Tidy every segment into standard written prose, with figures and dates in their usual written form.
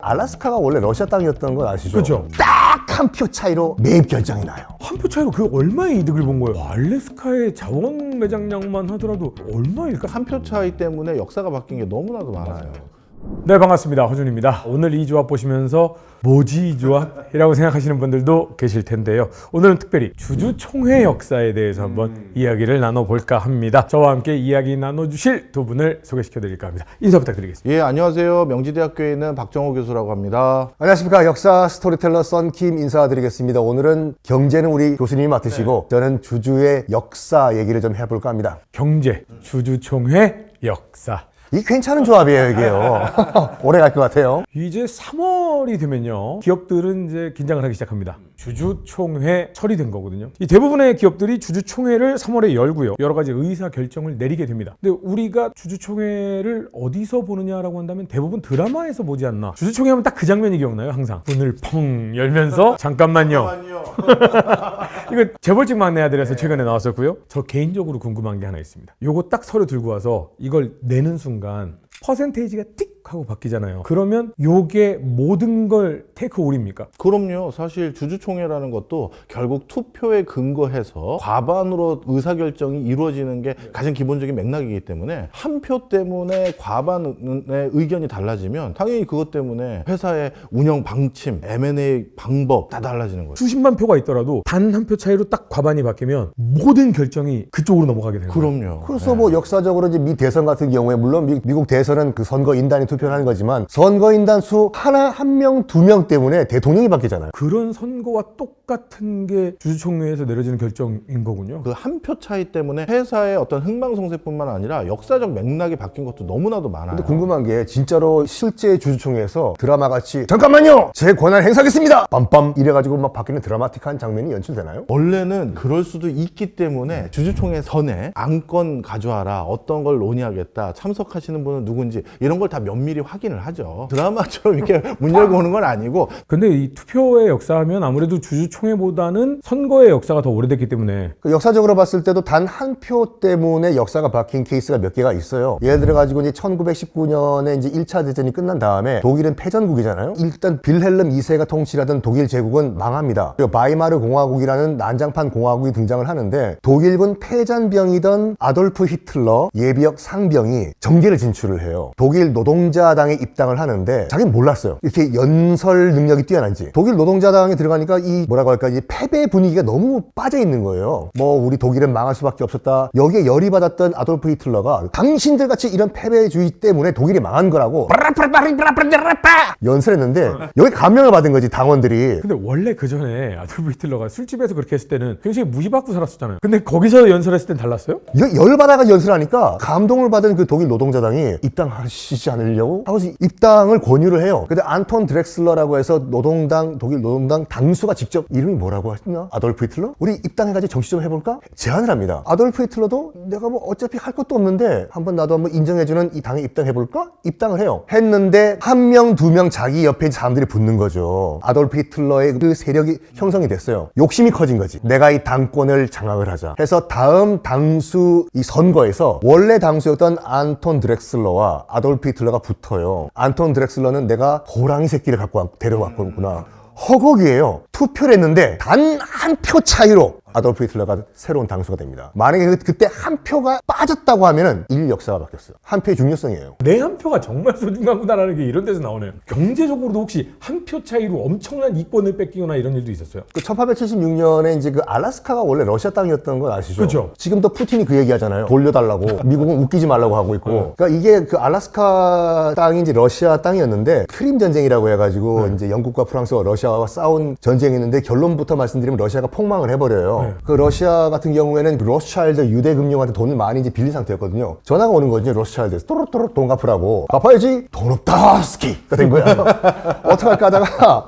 알래스카가 원래 러시아 땅이었던 건 아시죠? 그렇죠. 딱 한 표 차이로 매입 결정이 나요. 한 표 차이로 그 얼마의 이득을 본 거예요? 알래스카의 자원 매장량만 하더라도 얼마일까? 한 표 차이 때문에 역사가 바뀐 게 너무나도 많아요. 네, 반갑습니다. 허준입니다. 오늘 이 조합 보시면서 뭐지 이 조합이라고 생각하시는 분들도 계실 텐데요. 오늘은 특별히 주주총회 역사에 대해서 한번 이야기를 나눠볼까 합니다. 저와 함께 이야기 나눠주실 두 분을 소개시켜 드릴까 합니다. 인사 부탁드리겠습니다. 예, 안녕하세요. 명지대학교에 있는 박정호 교수라고 합니다. 안녕하십니까. 역사 스토리텔러 썬킴 인사드리겠습니다. 오늘은 경제는 우리 교수님이 맡으시고 저는 주주의 역사 얘기를 좀 해볼까 합니다. 경제, 주주총회, 역사. 이 괜찮은 조합이에요, 이게요. 오래 갈 것 같아요. 이제 3월이 되면요, 기업들은 이제 긴장을 하기 시작합니다. 주주총회 처리된 거거든요. 이 대부분의 기업들이 주주총회를 3월에 열고요, 여러 가지 의사 결정을 내리게 됩니다. 근데 우리가 주주총회를 어디서 보느냐라고 한다면 대부분 드라마에서 보지 않나. 주주총회 하면 딱 그 장면이 기억나요, 항상. 문을 펑 열면서 잠깐만요. 이거 재벌직 막내 아들에서 최근에 나왔었고요. 저 개인적으로 궁금한 게 하나 있습니다. 요거 딱 서류 들고 와서 이걸 내는 순간 퍼센테이지가 틱 하고 바뀌잖아요. 그러면 요게 모든 걸 테이크 올입니까? 그럼요. 사실 주주총회라는 것도 결국 투표에 근거해서 과반으로 의사결정이 이루어지는 게 가장 기본적인 맥락이기 때문에 한 표 때문에 과반의 의견이 달라지면 당연히 그것 때문에 회사의 운영 방침, M&A 방법 다 달라지는 거예요. 수십만 표가 있더라도 단 한 표 차이로 딱 과반이 바뀌면 모든 결정이 그쪽으로 넘어가게 되는 거예요. 그럼요. 그래서 뭐 역사적으로 이제 미 대선 같은 경우에 물론 미국 대선은 그 선거인단이 투표를 하는 거지만 선거인단 수 하나, 한 명, 두 명 때문에 대통령이 바뀌잖아요. 그런 선거와 똑같은 게 주주총회에서 내려지는 결정인 거군요. 그 한 표 차이 때문에 회사의 어떤 흥망성쇠뿐만 아니라 역사적 맥락이 바뀐 것도 너무나도 많아요. 근데 궁금한 게 진짜로 실제 주주총회에서 드라마같이 잠깐만요! 제 권한을 행사하겠습니다! 빰빰 이래가지고 막 바뀌는 드라마틱한 장면이 연출되나요? 원래는 그럴 수도 있기 때문에 주주총회 전에 안건 가져와라, 어떤 걸 논의하겠다, 참석하시는 분은 누군지 이런 걸 다 면밀히 확인을 하죠. 드라마처럼 이렇게 문 열고 오는 건 아니고. 근데 이 투표의 역사하면 아무래도 주주총회보다는 선거의 역사가 더 오래됐기 때문에 그 역사적으로 봤을 때도 단 한 표 때문에 역사가 바뀐 케이스가 몇 개가 있어요. 예를 들어가지고 이제 1919년에 이제 1차 대전이 끝난 다음에 독일은 패전국이잖아요. 일단 빌헬름 2세가 통치하던 독일 제국은 망합니다. 그리고 바이마르 공화국이라는 난장판 공화국이 등장을 하는데 독일군 패잔병이던 아돌프 히틀러 예비역 상병이 정계를 진출을 해요. 독일 노동자당에 입당을 하는데 자기는 몰랐어요. 이렇게 연설 능력이 뛰어난지. 독일 노동자당에 들어가니까 이 뭐라고 할까, 이 패배 분위기가 너무 빠져 있는 거예요. 뭐 우리 독일은 망할 수밖에 없었다. 여기에 열이 받았던 아돌프 히틀러가 당신들 같이 이런 패배주의 때문에 독일이 망한 거라고 연설했는데 여기 감명을 받은 거지, 당원들이. 근데 원래 그 전에 아돌프 히틀러가 술집에서 그렇게 했을 때는 굉장히 무시받고 살았었잖아요. 근데 거기서 연설했을 땐 달랐어요? 열받아가 연설하니까 감동을 받은 그 독일 노동자당이 입당하시지 않으려고 하고 입당을 권유를 해요. 근데 안톤 드렉슬러라고 해서 독일 노동당 당수가 직접 이름이 뭐라고 했나? 아돌프 히틀러? 우리 입당해가지고 정치 좀 해볼까? 제안을 합니다. 아돌프 히틀러도 내가 뭐 어차피 할 것도 없는데 나도 한번 인정해주는 이 당에 입당해볼까? 입당을 해요. 했는데 한 명, 두 명 자기 옆에 사람들이 붙는 거죠. 아돌프 히틀러의 그 세력이 형성이 됐어요. 욕심이 커진 거지. 내가 이 당권을 장악을 하자 해서 다음 당수 이 선거에서 원래 당수였던 안톤 드렉슬러와 아돌프 히틀러가 붙어요. 안톤 드렉슬러는 내가 호랑이 새끼를 데려왔구나. 허걱이에요. 투표를 했는데 단 한 표 차이로 아돌프 히틀러가 새로운 당수가 됩니다. 만약에 그때 한 표가 빠졌다고 하면은 역사가 바뀌었어요. 한 표의 중요성이에요. 내 한 표가 정말 소중하구나라는 게 이런 데서 나오네요. 경제적으로도 혹시 한 표 차이로 엄청난 이권을 뺏기거나 이런 일도 있었어요? 그 1876년에 이제 그 알래스카가 원래 러시아 땅이었던 건 아시죠? 그렇죠. 지금도 푸틴이 그 얘기하잖아요. 돌려달라고. 미국은 웃기지 말라고 하고 있고. 그러니까 이게 그 알래스카 땅이 이제 러시아 땅이었는데 크림 전쟁이라고 해가지고 이제 영국과 프랑스와 러시아와 싸운 전쟁이었는데 결론부터 말씀드리면 러시아가 폭망을 해버려요. 그 러시아 같은 경우에는 로스차일드 유대 금융한테 돈을 많이 이제 빌린 상태였거든요. 전화가 오는 거지, 로스차일드에서. 또로또로 돈 갚으라고. 갚아야지. 돈 없다 스키가 된 거야. 어떡할까 하다가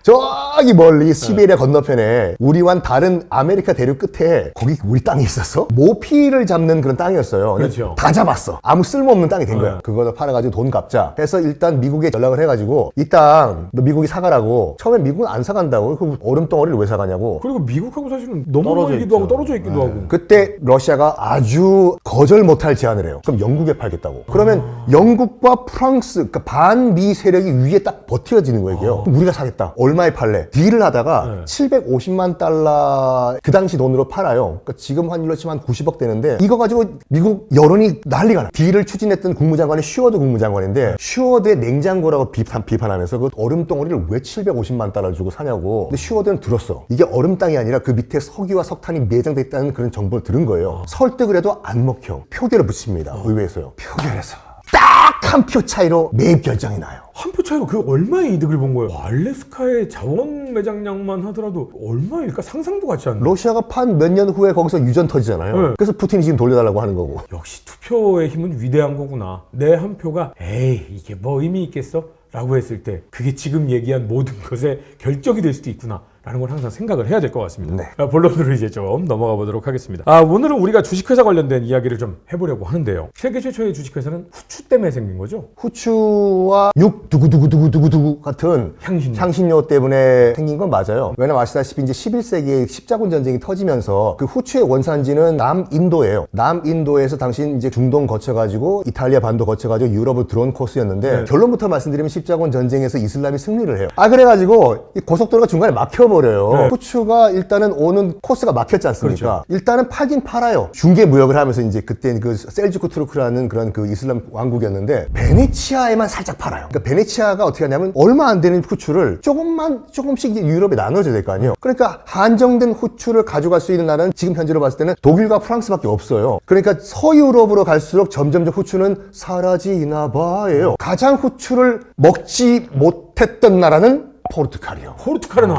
저기 멀리 시베리아 건너편에 우리와는 다른 아메리카 대륙 끝에 거기 우리 땅이 있었어? 모피를 잡는 그런 땅이었어요. 그렇죠. 다 잡았어. 아무 쓸모없는 땅이 된 거야. 그거 팔아가지고 돈 갚자 해서 일단 미국에 연락을 해가지고 이 땅 너 미국이 사가라고. 처음엔 미국은 안 사간다고. 그 얼음덩어리를 왜 사가냐고. 그리고 미국하고 사실은 너무 떨어져 멀기도 하고 있죠. 떨어져 있기도 하고. 그때 러시아가 아주 거절 못할 제안을 해요. 그럼 영국에 팔겠다고. 그러면 영국과 프랑스, 그러니까 반미 세력이 위에 딱 버텨지는 거예요. 그럼 우리가 사겠다. 얼마에 팔래? 딜을 하다가 750만 달러 그 당시 돈으로 팔아요. 그러니까 지금 환율로 치면 한 90억 되는데 이거 가지고 미국 여론이 난리가 나. 딜을 추진했던 국무장관이 슈어드 국무장관인데 슈어드의 냉장고라고 비판하면서 그 얼음덩어리를 왜 750만 달러를 주고 사냐고. 근데 슈어드는 들었어. 이게 얼음 땅이 아니라 그 밑에 석유와 석탄이 매장돼 있다는 그런 정보를 들은 거예요. 설득을 해도 안 먹혀. 표결을 붙입니다. 의회에서요. 표결에서 딱 한 표 차이로 매입 결정이 나요. 한 표 차이로 그 얼마의 이득을 본 거예요? 알래스카의 자원 매장량만 하더라도 얼마일까 상상도 같지 않나요? 러시아가 판 몇 년 후에 거기서 유전 터지잖아요. 네. 그래서 푸틴이 지금 돌려달라고 하는 거고. 역시 투표의 힘은 위대한 거구나. 내 한 표가 에이 이게 뭐 의미 있겠어? 라고 했을 때 그게 지금 얘기한 모든 것의 결정이 될 수도 있구나. 라는 걸 항상 생각을 해야 될 것 같습니다. 네. 본론으로 이제 좀 넘어가 보도록 하겠습니다. 오늘은 우리가 주식회사 관련된 이야기를 좀 해보려고 하는데요. 세계 최초의 주식회사는 후추 때문에 생긴 거죠? 후추와 육 두구두구두구두구두구 같은 향신료. 때문에 생긴 건 맞아요. 왜냐면 아시다시피 이제 11세기에 십자군 전쟁이 터지면서 그 후추의 원산지는 남인도예요. 남인도에서 당시 이제 중동 거쳐가지고 이탈리아 반도 거쳐가지고 유럽으로 들어온 코스였는데 네. 결론부터 말씀드리면 십자군 전쟁에서 이슬람이 승리를 해요. 그래가지고 이 고속도로가 중간에 막혀버려요. 네. 후추가 일단은 오는 코스가 막혔지 않습니까? 일단은 팔긴 팔아요. 중개 무역을 하면서 이제 그때 그 셀주크 투르크라는 그런 그 이슬람 왕국이었는데 베네치아에만 살짝 팔아요. 그러니까 베네치아가 어떻게 하냐면 얼마 안 되는 후추를 조금씩 이제 유럽에 나눠줘야 될 거 아니에요. 그러니까 한정된 후추를 가져갈 수 있는 나라는 지금 현재로 봤을 때는 독일과 프랑스밖에 없어요. 그러니까 서유럽으로 갈수록 점점 후추는 사라지나 봐예요. 가장 후추를 먹지 못했던 나라는 포르투갈이요. 포르투갈은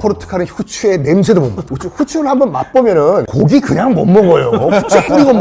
포르투갈은 후추의 냄새도 못 맡고 후추를 한번 맛보면은 고기 그냥 못 먹어요. 후추 뿌리고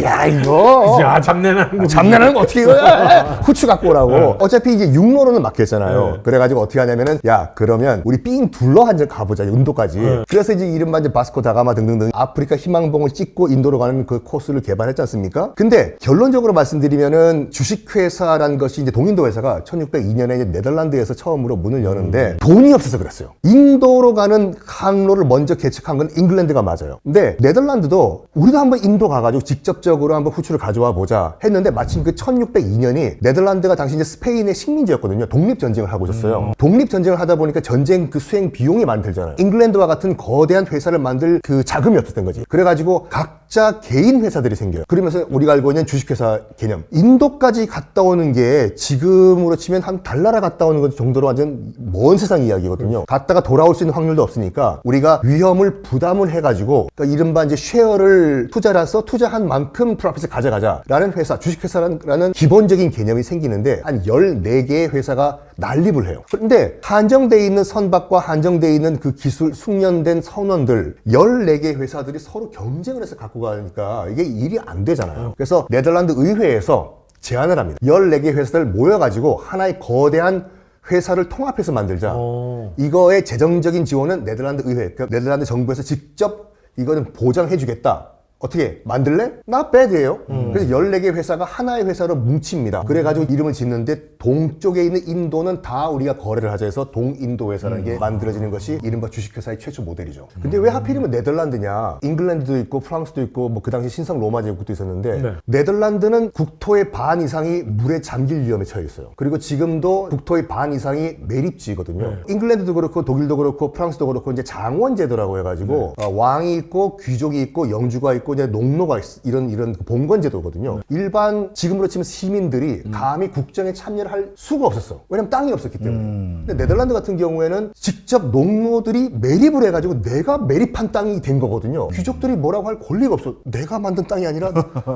야 이거 야 잡내나는 거. 잡내는 거 어떻게 이거야? 후추 갖고 오라고. 어차피 이제 육로로는 막혔잖아요. 그래가지고 어떻게 하냐면은 야 그러면 우리 삥 둘러 한 점 가보자 인도까지. 그래서 이제 이른바 이제 바스코 다가마 등등등 아프리카 희망봉을 찍고 인도로 가는 그 코스를 개발했지 않습니까? 근데 결론적으로 말씀드리면은 주식회사라는 것이 이제 동인도 회사가 1602년에 이제 네덜란드에서 처음으로 문을 여는데 돈이 없어서 그랬어요. 인도로 가는 항로를 먼저 개척한 건 잉글랜드가 맞아요. 근데 네덜란드도 우리도 한번 인도 가가지고 직접적으로 한번 후추를 가져와 보자 했는데 마침 그 1602년이 네덜란드가 당시 이제 스페인의 식민지였거든요. 독립전쟁을 하고 있었어요. 독립전쟁을 하다 보니까 전쟁 그 수행 비용이 많이 들잖아요. 잉글랜드와 같은 거대한 회사를 만들 그 자금이 없었던 거지. 그래가지고 각자 개인 회사들이 생겨요. 그러면서 우리가 알고 있는 주식회사 개념. 인도까지 갔다 오는 게 지금으로 치면 한 달나라 갔다 오는 것 정도로 완전 먼 세상 이야기거든요. 갔다가 돌아올 수 있는 확률도 없으니까 우리가 위험을 부담을 해가지고 그러니까 이른바 이제 쉐어를 투자라서 투자한 만큼 프로핏을 가져가자라는 회사, 주식회사라는 기본적인 개념이 생기는데 한 14개의 회사가 난립을 해요. 그런데 한정되어 있는 선박과 한정되어 있는 그 기술, 숙련된 선원들 14개 회사들이 서로 경쟁을 해서 갖고 가니까 이게 일이 안 되잖아요. 그래서 네덜란드 의회에서 제안을 합니다. 14개 회사들 모여가지고 하나의 거대한 회사를 통합해서 만들자. 이거의 재정적인 지원은 네덜란드 의회, 그러니까 네덜란드 정부에서 직접 이거는 보장해주겠다. 어떻게 만들래? Not bad예요. 그래서 14개 회사가 하나의 회사로 뭉칩니다. 그래가지고 이름을 짓는데 동쪽에 있는 인도는 다 우리가 거래를 하자 해서 동인도 회사라는 게 만들어지는 것이 이른바 주식회사의 최초 모델이죠. 근데 왜 하필이면 네덜란드냐? 잉글랜드도 있고 프랑스도 있고 뭐 그 당시 신성 로마 제국도 있었는데 네. 네덜란드는 국토의 반 이상이 물에 잠길 위험에 처해 있어요. 그리고 지금도 국토의 반 이상이 매립지거든요. 잉글랜드도 그렇고 독일도 그렇고 프랑스도 그렇고 이제 장원제도라고 해가지고 왕이 있고 귀족이 있고 영주가 있고 이제 농노가 이런 봉건제도거든요. 일반 지금으로 치면 시민들이 감히 국정에 참여를 할 수가 없었어. 왜냐면 땅이 없었기 때문에. 근데 네덜란드 같은 경우에는 직접 농노들이 매립을 해가지고 내가 매립한 땅이 된 거거든요. 귀족들이 뭐라고 할 권리가 없어. 내가 만든 땅이 아니라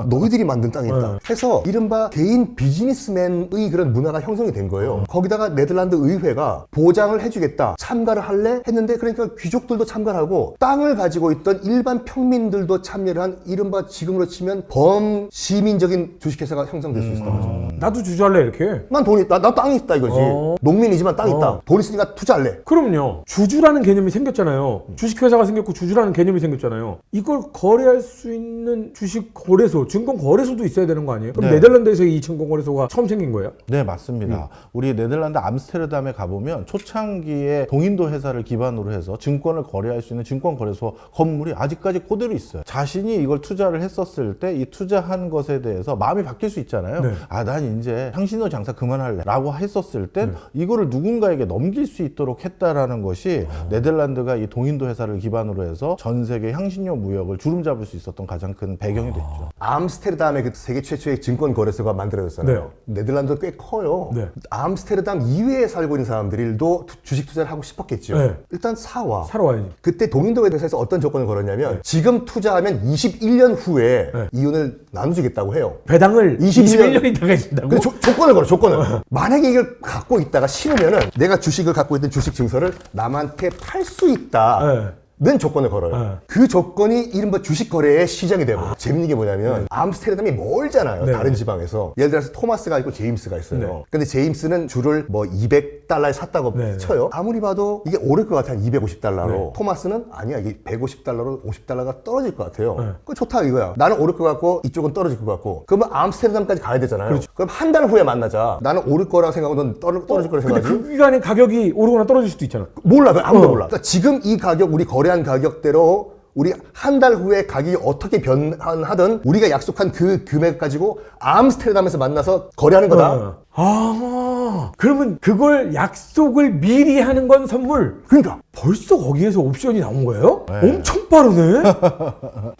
너희들이 만든 땅이다. 해서 이른바 개인 비즈니스맨의 그런 문화가 형성이 된 거예요. 거기다가 네덜란드 의회가 보장을 해주겠다. 참가를 할래? 했는데 그러니까 귀족들도 참가를 하고 땅을 가지고 있던 일반 평민들도 참여를 이러한 이른바 지금으로 치면 범시민적인 주식회사가 형성될 수 있다는 거죠. 나도 주주할래 이렇게. 난 돈이 있다. 나 땅이 있다 이거지. 농민이지만 땅이 있다. 돈 있으니까 투자할래. 그럼요. 주주라는 개념이 생겼잖아요. 주식회사가 생겼고 주주라는 개념이 생겼잖아요. 이걸 거래할 수 있는 주식 거래소, 증권 거래소도 있어야 되는 거 아니에요? 그럼 네. 네덜란드에서 이 증권 거래소가 처음 생긴 거예요? 네, 맞습니다. 우리 네덜란드 암스테르담에 가보면 초창기에 동인도 회사를 기반으로 해서 증권을 거래할 수 있는 증권 거래소 건물이 아직까지 그대로 있어요. 자신이 이걸 투자를 했었을 때 이 투자한 것에 대해서 마음이 바뀔 수 있잖아요. 네. 아, 난 이제 향신료 장사 그만할래 라고 했었을 땐 이거를 누군가에게 넘길 수 있도록 했다라는 것이 네덜란드가 이 동인도 회사를 기반으로 해서 전 세계 향신료 무역을 주름 잡을 수 있었던 가장 큰 배경이 됐죠. 암스테르담에 그 세계 최초의 증권 거래소가 만들어졌잖아요. 네덜란드가 꽤 커요. 네. 암스테르담 이외에 살고 있는 사람들도 주식 투자를 하고 싶었겠죠. 네. 일단 사와. 사러 와야지. 그때 동인도 회사에서 어떤 조건을 걸었냐면 지금 투자하면 21년 후에 이윤을 나눠주겠다고 해요. 배당을 21년 21년이 나가신다고? 근데 조건을 걸어, 조건을. 만약에 이걸 갖고 있다가 싫으면은 내가 주식을 갖고 있던 주식 증서를 남한테 팔 수 있다. 는 조건을 걸어요. 그 조건이 이른바 주식 거래의 시작이 되고 재밌는 게 뭐냐면 암스테르담이 멀잖아요. 네. 다른 지방에서. 예를 들어서 토마스가 있고 제임스가 있어요. 근데 제임스는 주를 뭐 200달러에 샀다고 쳐요. 아무리 봐도 이게 오를 것 같아요. 250달러로. 토마스는 아니야. 이게 150달러로 50달러가 떨어질 것 같아요. 그거 좋다 이거야. 나는 오를 것 같고 이쪽은 떨어질 것 같고. 그러면 암스테르담까지 가야 되잖아요. 그럼 한 달 후에 만나자. 나는 오를 거라고 생각하고 넌 떨어질 거라고 근데 생각하지? 그 기간에 가격이 오르거나 떨어질 수도 있잖아. 몰라. 아무도 몰라. 그러니까 지금 이 가격, 우리 거래한 가격대로 우리 한 달 후에 가격이 어떻게 변하든 우리가 약속한 그 금액 가지고 암스테르담에서 만나서 거래하는 거다. 아, 그러면 그걸 약속을 미리 하는 건 선물. 그러니까. 벌써 거기에서 옵션이 나온 거예요? 엄청 빠르네?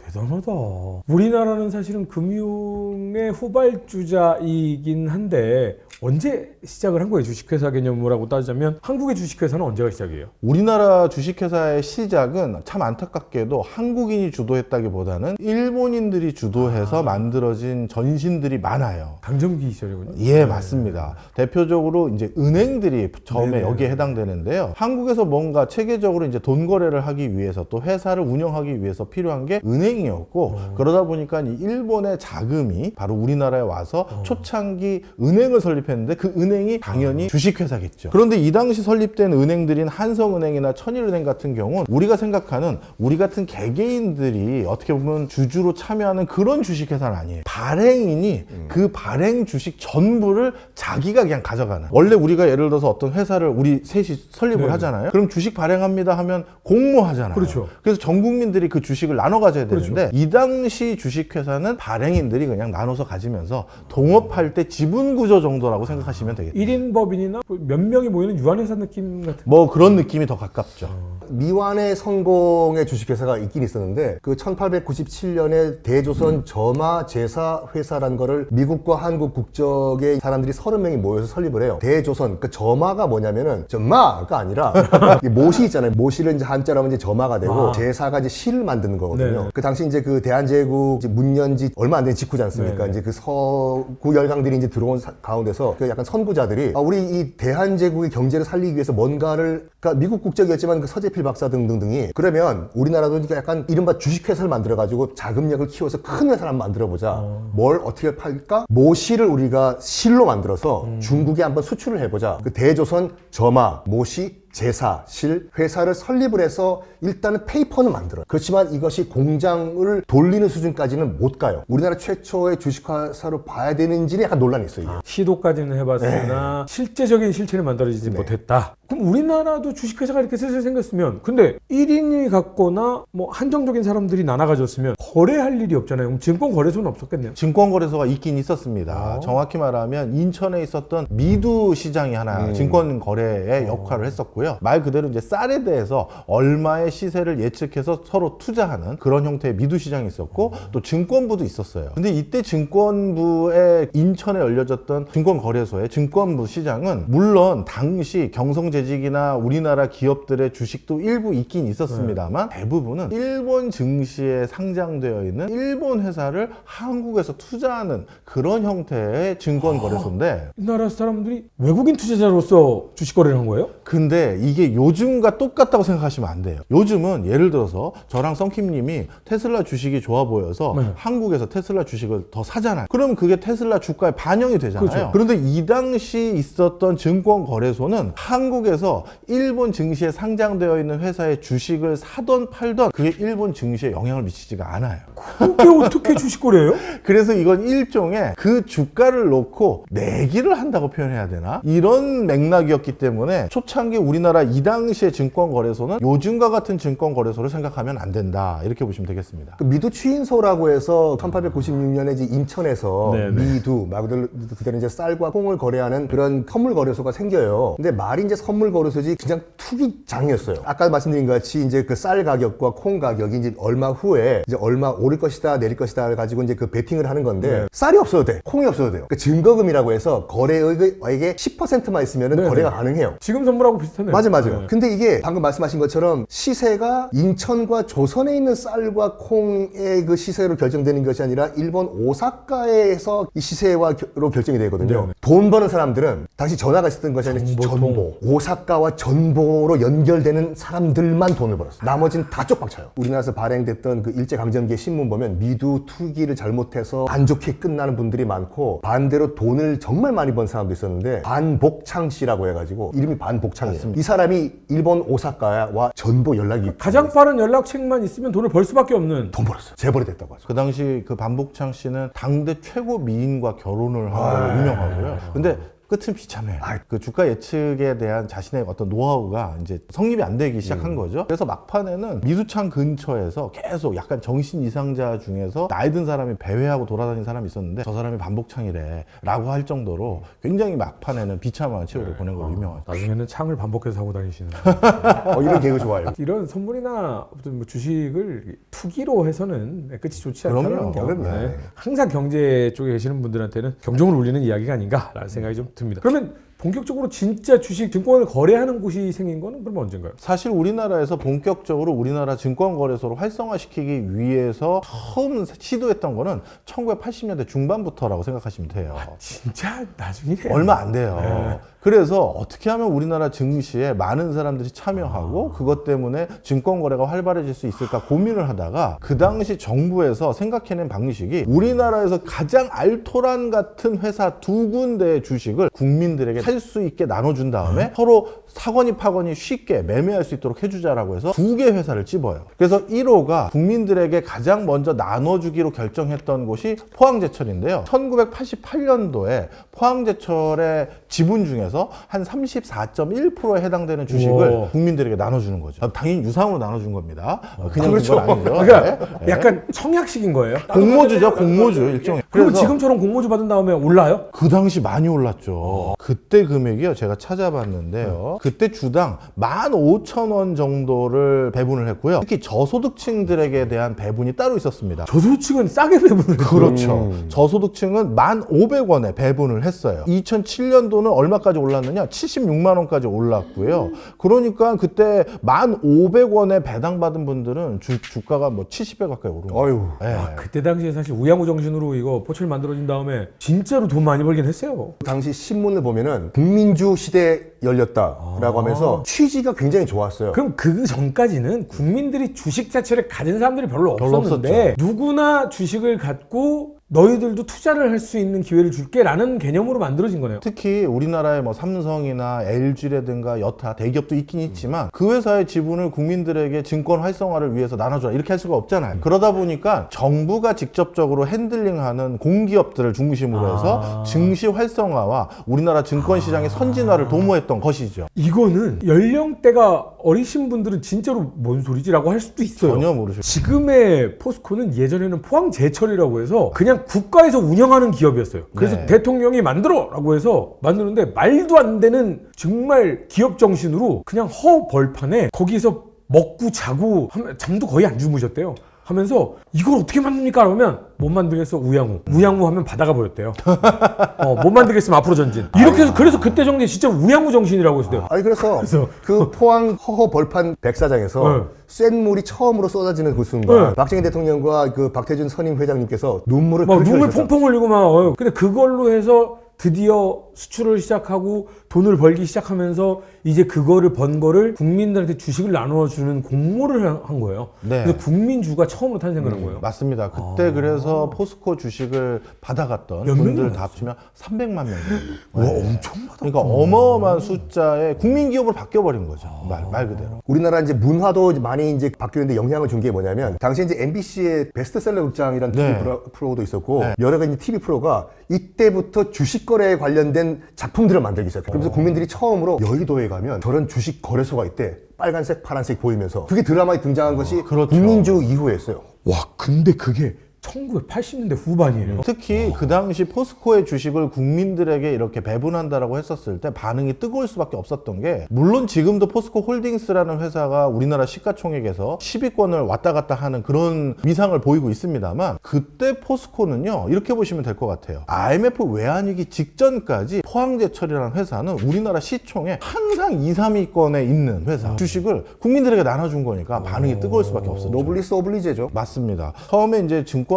대단하다. 우리나라는 사실은 금융의 후발주자이긴 한데 언제 시작을 한 거예요? 주식회사 개념이라고 따지자면 한국의 주식회사는 언제가 시작이에요? 우리나라 주식회사의 시작은 참 안타깝게도 한국인이 주도했다기보다는 일본인들이 주도해서 만들어진 전신들이 많아요. 강점기 시절이군요. 예, 맞습니다. 대표적으로 이제 은행들이 처음에 네네. 여기에 해당되는데요. 한국에서 뭔가 체계적으로 이제 돈 거래를 하기 위해서 또 회사를 운영하기 위해서 필요한 게 은행이었고 그러다 보니까 이 일본의 자금이 바로 우리나라에 와서 초창기 은행을 설립했는데 그 은행이 당연히 주식회사겠죠. 그런데 이 당시 설립된 은행들인 한성은행이나 천일은행 같은 경우는 우리가 생각하는 우리 같은 개개인들이 어떻게 보면 주주로 참여하는 그런 주식회사는 아니에요. 발행인이 그 발행 주식 전부를 자기가 그냥 가져가는. 원래 우리가 예를 들어서 어떤 회사를 우리 셋이 설립을 네네. 하잖아요. 그럼 주식 발행합니다 하면 공모하잖아요. 그렇죠. 그래서 전 국민들이 그 주식을 나눠 가져야 되는데 그렇죠. 이 당시 주식회사는 발행인들이 그냥 나눠서 가지면서 동업할 때 지분 구조 정도라고 생각하시면 되겠죠. 1인 법인이나 몇 명이 모이는 유한회사 느낌 같은. 뭐 그런 느낌이 더 가깝죠. 미완의 성공의 주식회사가 있긴 있었는데 그 1897년에 대조선 점화제사 회사라는 거를 미국과 한국 국적의 사람들이 30명이 모여서 설립을 해요. 대조선, 그 점화가 뭐냐면은 점마가 아니라 이 모시 있잖아요. 모시를 이제 한자로 하면 이제 점화가 되고 제사가 이제 시를 만드는 거거든요. 네. 그 당시 이제 그 대한제국 이제 문연지 얼마 안 된 직후지 않습니까? 네. 이제 그 서구 열강들이 이제 들어온 가운데서 그 약간 선구자들이 우리 이 대한제국의 경제를 살리기 위해서 뭔가를 그러니까 미국 국적이었지만 그 서재필 박사 등등등이 그러면 우리나라도 약간 이른바 주식회사를 만들어가지고 자금력을 키워서 큰 회사를 한번 만들어보자. 뭘 어떻게 팔까? 모시를 우리가 실로 만들어서 중국에 한번 수출을 해보자. 그 대조선 점화, 모시, 제사, 실, 회사를 설립을 해서 일단은 페이퍼는 만들어요. 그렇지만 이것이 공장을 돌리는 수준까지는 못 가요. 우리나라 최초의 주식회사로 봐야 되는지는 약간 논란이 있어요. 이게. 시도까지는 해봤으나 실제적인 실체는 만들어지지 못했다. 그럼 우리나라도 주식회사가 이렇게 슬슬 생겼으면 근데 1인이 갖거나 뭐 한정적인 사람들이 나눠 가졌으면 거래할 일이 없잖아요. 그럼 증권거래소는 없었겠네요. 증권거래소가 있긴 있었습니다. 정확히 말하면 인천에 있었던 미두 시장이 하나 증권거래의 역할을 했었고요. 말 그대로 이제 쌀에 대해서 얼마의 시세를 예측해서 서로 투자하는 그런 형태의 미두 시장이 있었고 또 증권부도 있었어요. 근데 이때 증권부에 인천에 열려졌던 증권거래소의 증권부 시장은 물론 당시 경성재직이나 우리나라 기업들의 주식도 일부 있긴 있었습니다만 대부분은 일본 증시에 상장되어 있는 일본 회사를 한국에서 투자하는 그런 형태의 증권거래소인데 이 나라 사람들이 외국인 투자자로서 주식 거래를 한 거예요? 근데 이게 요즘과 똑같다고 생각하시면 안 돼요. 요즘은 예를 들어서 저랑 썬킴님이 테슬라 주식이 좋아 보여서 네. 한국에서 테슬라 주식을 더 사잖아요. 그럼 그게 테슬라 주가에 반영이 되잖아요. 그렇죠. 그런데 이 당시 있었던 증권거래소는 한국에서 일본 증시에 상장되어 있는 회사의 주식을 사던 팔던 그게 일본 증시에 영향을 미치지가 않아요. 그게 어떻게 주식 거래예요? 그래서 이건 일종의 그 주가를 놓고 내기를 한다고 표현해야 되나? 이런 맥락이었기 때문에 초창기 우리나라 이 당시의 증권거래소는 요즘과 같은 증권거래소를 생각하면 안 된다. 이렇게 보시면 되겠습니다. 그 미두 추인소라고 해서 1896년에 이제 인천에서 네네. 미두 말 그대로 이제 쌀과 콩을 거래하는 그런 선물 거래소가 생겨요. 근데 말이 이제 선물 거래소지 그냥 투기장이었어요. 아까 말씀드린 것 같이 이제 그 쌀 가격과 콩 가격이 이제 얼마 후에 이제 얼마 오를 것이다 내릴 것이다 가지고 이제 그 베팅을 하는 건데 네. 쌀이 없어도 돼, 콩이 없어도 돼요. 그 증거금이라고 해서 거래액의 10%만 있으면 네네. 거래가 가능해요. 지금 선물하고 비슷하네요. 맞아요. 네. 근데 이게 방금 말씀하신 것처럼 시세가 인천과 조선에 있는 쌀과 콩의 그 시세로 결정되는 것이 아니라 일본 오사카에서 이 시세로 결정이 되거든요. 네네. 돈 버는 사람들은 당시 전화가 있었던 것이 아니라 전보통. 전보. 오사카와 전보로 연결되는 사람들만 돈을 벌었어요. 나머지는 다 쪽박쳐요. 우리나라에서 발행됐던 그 일제강점기의 신문 보면 미두 투기를 잘못해서 안 좋게 끝나는 분들이 많고 반대로 돈을 정말 많이 번 사람도 있었는데 반복창 씨라고 해가지고 이름이 반복창이에요. 이 사람이 일본 오사카와 전보 연락이 가장 빠른 연락책만 있으면 돈을 벌 수밖에 없는. 돈 벌었어요. 재벌이 됐다고 하죠. 그 당시 그 반복창 씨는 당대 최고 미인과 결혼을 한 걸로 유명하고요. 근데 끝은 비참해요. 그 주가 예측에 대한 자신의 어떤 노하우가 이제 성립이 안 되기 시작한 거죠. 그래서 막판에는 미두창 근처에서 계속 약간 정신 이상자 중에서 나이 든 사람이 배회하고 돌아다니는 사람이 있었는데 저 사람이 반복창이래 라고 할 정도로 굉장히 막판에는 비참한 최후를 보낸 걸로 유명하죠. 나중에는 창을 반복해서 사고 다니시는. 이런 개그 좋아요. 이런 선물이나 어떤 뭐 주식을 투기로 해서는 끝이 좋지 않다는 그럼요. 거. 그럼요. 네. 항상 경제 쪽에 계시는 분들한테는 경종을 울리는 이야기가 아닌가라는 생각이 좀 듭니다. 그러면 본격적으로 진짜 주식 증권을 거래하는 곳이 생긴 거는 그럼 언젠가요? 사실 우리나라에서 본격적으로 우리나라 증권거래소를 활성화시키기 위해서 처음 시도했던 거는 1980년대 중반부터라고 생각하시면 돼요. 진짜 나중이네요. 얼마 안 돼요. 그래서 어떻게 하면 우리나라 증시에 많은 사람들이 참여하고 그것 때문에 증권 거래가 활발해질 수 있을까 고민을 하다가 그 당시 정부에서 생각해낸 방식이 우리나라에서 가장 알토란 같은 회사 두 군데의 주식을 국민들에게 살 수 있게 나눠준 다음에 서로 사거니 파거니 쉽게 매매할 수 있도록 해주자라고 해서 두 개 회사를 찝어요. 그래서 1호가 국민들에게 가장 먼저 나눠주기로 결정했던 곳이 포항제철인데요. 1988년도에 포항제철의 지분 중에서 한 34.1%에 해당되는 주식을 우와. 국민들에게 나눠주는 거죠. 당연히 유상으로 나눠준 겁니다. 그냥 그렇죠. 준 건 아니죠. 그러니까 네. 약간 청약식인 거예요. 공모주죠, 공모주 일종의. 그리고 그래서 지금처럼 공모주 받은 다음에 올라요? 그 당시 많이 올랐죠. 그때 금액이요. 제가 찾아봤는데요. 그때 주당 15,000원 정도를 배분을 했고요. 특히 저소득층들에게 대한 배분이 따로 있었습니다. 저소득층은 싸게 배분을 했어요. 그렇죠. 저소득층은 1,500원에 배분을 했어요. 2007년도는 얼마까지 올랐느냐? 76만 원까지 올랐고요. 그러니까 그때 1,500원에 배당받은 분들은 주가가 뭐 70배 가까이 오른 거예요. 어휴. 네. 그때 당시에 사실 우양우 정신으로 이거 포철 만들어진 다음에 진짜로 돈 많이 벌긴 했어요. 당시 신문을 보면은 국민주 시대 열렸다라고 하면서 취지가 굉장히 좋았어요. 그럼 그 전까지는 국민들이 주식 자체를 가진 사람들이 별로 별로 없었는데 누구나 주식을 갖고 너희들도 투자를 할 수 있는 기회를 줄게라는 개념으로 만들어진 거네요. 특히 우리나라의 뭐 삼성이나 LG라든가 여타 대기업도 있긴 있지만 그 회사의 지분을 국민들에게 증권 활성화를 위해서 나눠줘라 이렇게 할 수가 없잖아요. 그러다 보니까 정부가 직접적으로 핸들링하는 공기업들을 중심으로 해서 증시 활성화와 우리나라 증권 시장의 선진화를 도모했던 것이죠. 이거는 연령대가 어리신 분들은 진짜로 뭔 소리지라고 할 수도 있어요. 전혀 모르죠. 지금의 포스코는 예전에는 포항제철이라고 해서 그냥 국가에서 운영하는 기업이었어요. 그래서 네. 대통령이 만들어라고 해서 만드는데 말도 안 되는 정말 기업 정신으로 그냥 허벌판에 거기서 먹고 자고 잠도 거의 안 주무셨대요. 하면서 이걸 어떻게 만듭니까? 그러면 못 만들겠어 우양우. 우양우 하면 바다가 보였대요. 못 만들겠으면 앞으로 전진. 이렇게 해서 그래서 그때 정신 진짜 우양우 정신이라고 했어요. 아니 그래서 그 포항 허허 벌판 백사장에서 네. 센 물이 처음으로 쏟아지는 그 순간 네. 박정희 대통령과 그 박태준 선임 회장님께서 눈물을 막 그렇게 눈물 흘리셨어요. 펑펑 흘리고 막 근데 그걸로 해서 드디어 수출을 시작하고 돈을 벌기 시작하면서 이제 그거를 번 거를 국민들한테 주식을 나눠주는 공모를 한 거예요. 네. 그래서 국민주가 처음으로 탄생을 한 거예요. 맞습니다. 그때 그래서 포스코 주식을 받아갔던 몇 분들 명이나 다 합치면 300만 명 정도. 와, 엄청 많다. 그러니까 어마어마한 숫자의 국민 기업으로 바뀌어버린 거죠. 말 그대로. 우리나라 이제 문화도 많이 이제 바뀌는데 영향을 준 게 뭐냐면 당시에 이제 MBC의 베스트셀러 극장이라는 네. TV 프로도 있었고 여러 가지 TV 프로가 이때부터 주식 거래에 관련된 작품들을 만들기 시작해요. 그러면서 국민들이 처음으로 여의도에 가면 저런 주식 거래소가 있대. 빨간색, 파란색 보이면서 그게 드라마에 등장한 것이 그렇죠. 국민주 이후였어요. 와, 근데 그게 1980년대 후반이에요. 특히 그 당시 포스코의 주식을 국민들에게 이렇게 배분한다라고 했었을 때 반응이 뜨거울 수밖에 없었던 게 물론 지금도 포스코 홀딩스라는 회사가 우리나라 시가총액에서 10위권을 왔다 갔다 하는 그런 위상을 보이고 있습니다만 그때 포스코는요 이렇게 보시면 될 것 같아요. IMF 외환위기 직전까지 포항제철이라는 회사는 우리나라 시총에 항상 2, 3위권에 있는 회사 주식을 국민들에게 나눠준 거니까 반응이 뜨거울 수밖에 없었죠. 노블리스 오블리제죠. 맞습니다. 처음에 이제 증권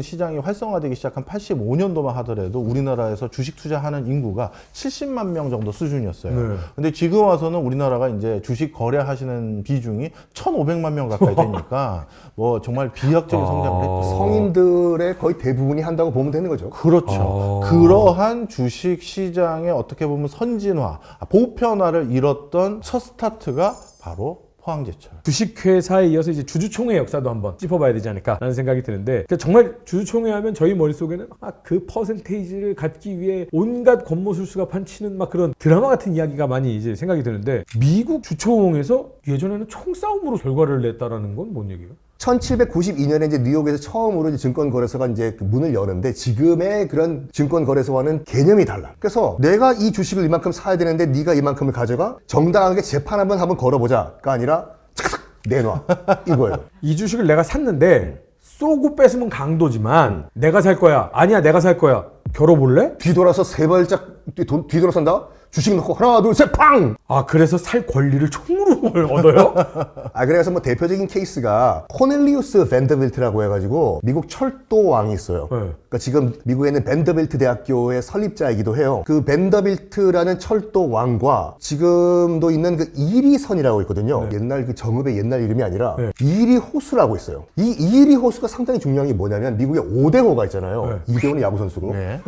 시장이 활성화되기 시작한 85년도만 하더라도 우리나라에서 주식 투자하는 인구가 70만 명 정도 수준이었어요. 네. 근데 지금 와서는 우리나라가 이제 주식 거래하시는 비중이 1,500만 명 가까이 되니까 뭐 정말 비약적인 성장을 했죠. 성인들의 거의 대부분이 한다고 보면 되는 거죠. 그렇죠. 그러한 주식 시장의 어떻게 보면 선진화, 보편화를 이뤘던 첫 스타트가 바로 포항제철. 주식회사에 이어서 이제 주주총회 역사도 한번 짚어봐야 되지 않을까라는 생각이 드는데 그러니까 정말 주주총회 하면 저희 머릿속에는 그 퍼센테이지를 갖기 위해 온갖 권모술수가 판치는 막 그런 드라마 같은 이야기가 많이 이제 생각이 드는데 미국 주총에서 예전에는 총싸움으로 결과를 냈다라는 건 뭔 얘기예요? 1792년에 이제 뉴욕에서 처음으로 이제 증권거래소가 이제 그 문을 여는데 지금의 그런 증권거래소와는 개념이 달라. 그래서 내가 이 주식을 이만큼 사야 되는데 네가 이만큼을 가져가 정당하게 재판 한번 걸어보자가 아니라 착착 내놔 이거예요. 이 주식을 내가 샀는데 쏘고 뺏으면 강도지만 내가 살 거야. 아니야, 내가 살 거야. 겨뤄볼래? 뒤돌아서 세 발짝 뒤돌아선다. 주식 넣고 하나 둘 셋 팡! 아, 그래서 살 권리를 총으로 얻어요? 그래서 뭐 대표적인 케이스가 코넬리우스 밴더빌트라고 해가지고 미국 철도왕이 있어요. 네. 그러니까 지금 미국에 있는 밴더빌트 대학교의 설립자이기도 해요. 그 밴더빌트라는 철도왕과 지금도 있는 그 이리선이라고 있거든요. 옛날 그 정읍의 옛날 이름이 아니라 이리 호수라고 있어요. 이 이리 호수가 상당히 중요한 게 뭐냐면 미국에 오대호가 있잖아요. 이대호는 야구 선수고. 네.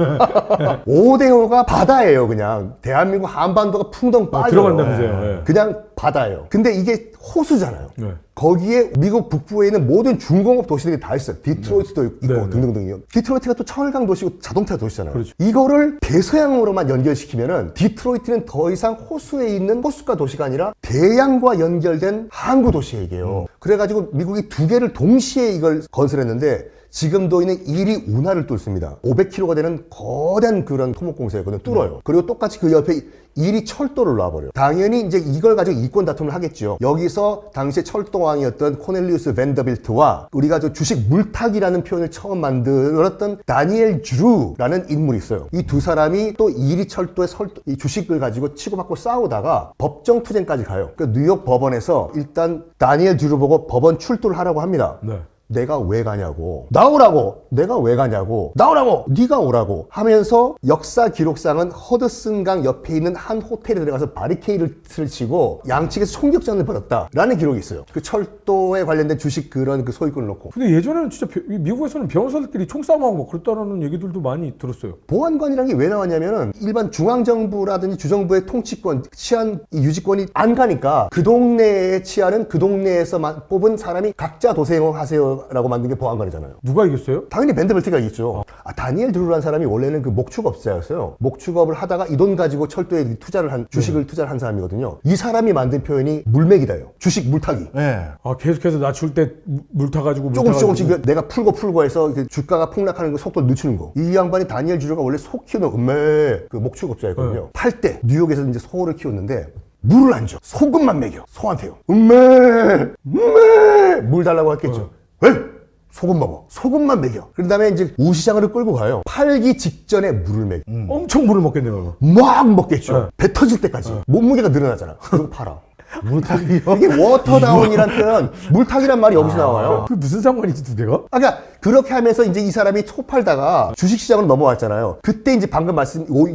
오대호가 바다예요, 그냥. 대한민국 한반도가 풍덩 빠져. 들어간다면서요. 네. 그냥 바다예요. 근데 이게 호수잖아요. 네. 거기에 미국 북부에 있는 모든 중공업 도시들이 다 있어요. 디트로이트도 있고 네, 네. 등등등이요. 디트로이트가 또 철강 도시고 자동차 도시잖아요. 그렇죠. 이거를 대서양으로만 연결시키면은 디트로이트는 더 이상 호수에 있는 호수가 도시가 아니라 대양과 연결된 항구 도시예요. 그래가지고 미국이 두 개를 동시에 이걸 건설했는데 지금도 있는 이리 운하를 뚫습니다. 500km가 되는 거대한 그런 토목공사였거든요. 뚫어요. 그리고 똑같이 그 옆에 이리 철도를 놔버려요. 당연히 이제 이걸 가지고 이권 다툼을 하겠죠. 여기서 당시에 철도왕이었던 코넬리우스 밴더빌트와 우리가 저 주식 물타기라는 표현을 처음 만들었던 다니엘 주루라는 인물이 있어요. 이 두 사람이 또 이리 철도의 이 주식을 가지고 치고받고 싸우다가 법정 투쟁까지 가요. 그 뉴욕 법원에서 일단 다니엘 주루 보고 법원 출두를 하라고 합니다. 네. 내가 왜 가냐고. 나오라고. 내가 왜 가냐고. 나오라고. 네가 오라고. 하면서 역사 기록상은 허드슨강 옆에 있는 한 호텔에 들어가서 바리케이드를 치고 양측에서 총격전을 벌였다라는 기록이 있어요. 그 철도에 관련된 주식 그런 그 소유권을 놓고. 근데 예전에는 진짜 미국에서는 변호사들끼리 총싸움하고 뭐 그랬다라는 얘기들도 많이 들었어요. 보안관이라는 게 왜 나왔냐면은 일반 중앙정부라든지 주정부의 통치권, 치안 유지권이 안 가니까 그 동네의 치안은 그 동네에서 뽑은 사람이 각자 도생하세요 라고 만든 게 보안관이잖아요. 누가 이겼어요? 당연히 밴더벨트가 이겼죠. 다니엘 드루라는 사람이 원래는 그 목축업자였어요. 목축업을 하다가 이 돈 가지고 철도에 주식을 투자를 한 사람이거든요. 이 사람이 만든 표현이 물매기다요. 주식 물타기. 네. 아, 계속해서 낮출 때 물 타가지고 조금씩 내가 풀고 해서 주가가 폭락하는 그 속도를 늦추는 거. 이 양반이 다니엘 주루가 원래 소 키우는 그 목축업자였거든요. 팔 때 뉴욕에서 이제 소를 키웠는데 물을 안 줘. 소금만 먹여. 소한테요. 물 달라고 했겠죠. 왜? 소금 먹어. 소금만 먹여. 그런 다음에 이제 우시장으로 끌고 가요. 팔기 직전에 물을 먹여. 엄청 물을 먹겠네요. 막 먹겠죠. 배 터질 때까지. 몸무게가 늘어나잖아. 그리고 팔아. 물타기요? 이게 워터다운이란 표현, 물타기란 말이 여기서 나와요. 그게 무슨 상관이지 두 개가? 그러니까 그렇게 하면서 이제 이 사람이 초 팔다가 주식시장으로 넘어왔잖아요. 그때 이제 방금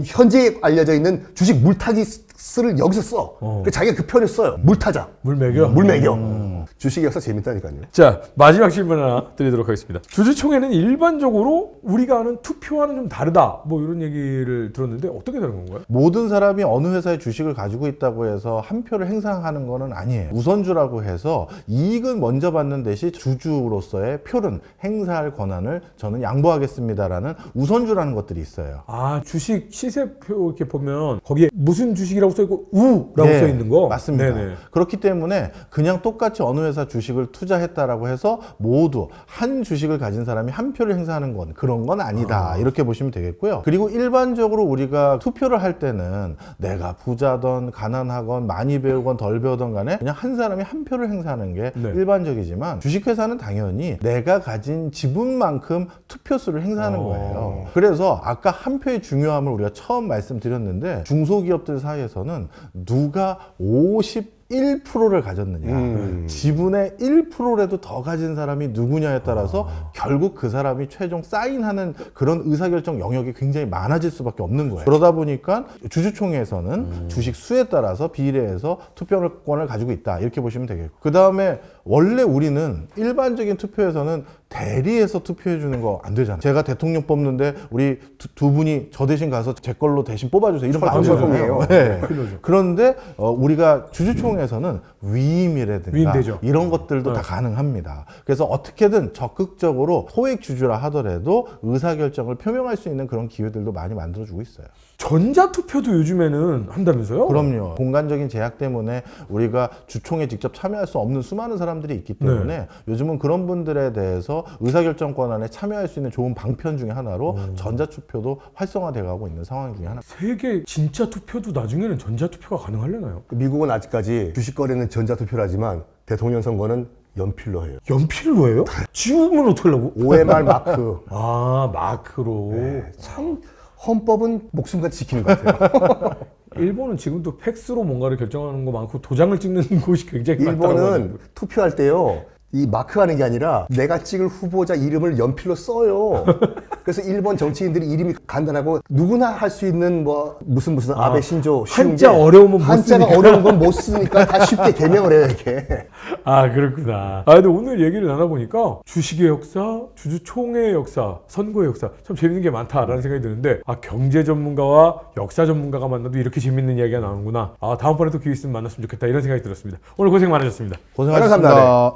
현재 알려져 있는 주식 물타기를 여기서 써. 자기가 그 표현을 써요. 물타자. 물 먹여? 물 먹여. 주식 역사 재밌다니까요. 자, 마지막 질문 하나 드리도록 하겠습니다. 주주총회는 일반적으로 우리가 아는 투표와는 좀 다르다. 뭐 이런 얘기를 들었는데 어떻게 다른 건가요? 모든 사람이 어느 회사의 주식을 가지고 있다고 해서 한 표를 행사하는 거는 아니에요. 우선주라고 해서 이익은 먼저 받는 대신 주주로서의 표는 행사할 권한을 저는 양보하겠습니다라는 우선주라는 것들이 있어요. 아, 주식 시세표 이렇게 보면 거기에 무슨 주식이라고 써 있고 우라고 네, 써 있는 거? 맞습니다. 네네. 그렇기 때문에 그냥 똑같이 어느 회사 주식을 투자했다라고 해서 모두 한 주식을 가진 사람이 한 표를 행사하는 건 그런 건 아니다. 이렇게 보시면 되겠고요. 그리고 일반적으로 우리가 투표를 할 때는 내가 부자던 가난하건 많이 배우건 덜 배우던 간에 그냥 한 사람이 한 표를 행사하는 게 네. 일반적이지만 주식회사는 당연히 내가 가진 지분만큼 투표수를 행사하는 거예요. 그래서 아까 한 표의 중요함을 우리가 처음 말씀드렸는데 중소기업들 사이에서는 누가 51%를 가졌느냐 지분의 1%라도 더 가진 사람이 누구냐에 따라서 결국 그 사람이 최종 사인하는 그런 의사결정 영역이 굉장히 많아질 수밖에 없는 거예요. 그러다 보니까 주주총회에서는 주식 수에 따라서 비례해서 투표권을 가지고 있다 이렇게 보시면 되겠고, 그 다음에 원래 우리는 일반적인 투표에서는 대리해서 투표해 주는 거 안 되잖아요. 제가 대통령 뽑는데 우리 두 분이 저 대신 가서 제 걸로 대신 뽑아주세요 이런 거 안 되잖아요. 네. 그런데 우리가 주주총회에서는 위임이라든가 위임되죠. 이런 것들도 다 가능합니다. 그래서 어떻게든 적극적으로 소액 주주라 하더라도 의사결정을 표명할 수 있는 그런 기회들도 많이 만들어주고 있어요. 전자투표도 요즘에는 한다면서요? 그럼요. 공간적인 제약 때문에 우리가 주총에 직접 참여할 수 없는 수많은 사람들이 있기 때문에 요즘은 그런 분들에 대해서 의사결정 권한에 참여할 수 있는 좋은 방편 중에 하나로 전자투표도 활성화되어 가고 있는 상황 중에 하나. 세계 진짜 투표도 나중에는 전자투표가 가능하려나요? 미국은 아직까지 주식 거래는 전자투표라지만 대통령 선거는 연필로 해요. 연필로 해요? 지우면 어떡하려고? OMR 마크. 아, 마크로. 참 헌법은 목숨같이 지키는 것 같아요. 일본은 지금도 팩스로 뭔가를 결정하는 거 많고 도장을 찍는 곳이 굉장히 많다고 일본은 투표할 때요. 이 마크하는 게 아니라 내가 찍을 후보자 이름을 연필로 써요. 그래서 일본 정치인들이 이름이 간단하고 누구나 할 수 있는 뭐 무슨 아베 신조 쉬운 한자 게 어려우면 못 한자가 쓰니까. 어려운 건 못 쓰니까 다 쉽게 개명을 해요 이렇게. 아, 그렇구나. 아, 근데 오늘 얘기를 나눠보니까 주식의 역사, 주주총회의 역사, 선거의 역사 참 재밌는 게 많다라는 생각이 드는데, 아, 경제 전문가와 역사 전문가가 만나도 이렇게 재밌는 이야기가 나오는구나. 아, 다음번에도 기회 있으면 만났으면 좋겠다 이런 생각이 들었습니다. 오늘 고생 많으셨습니다. 고생하셨습니다.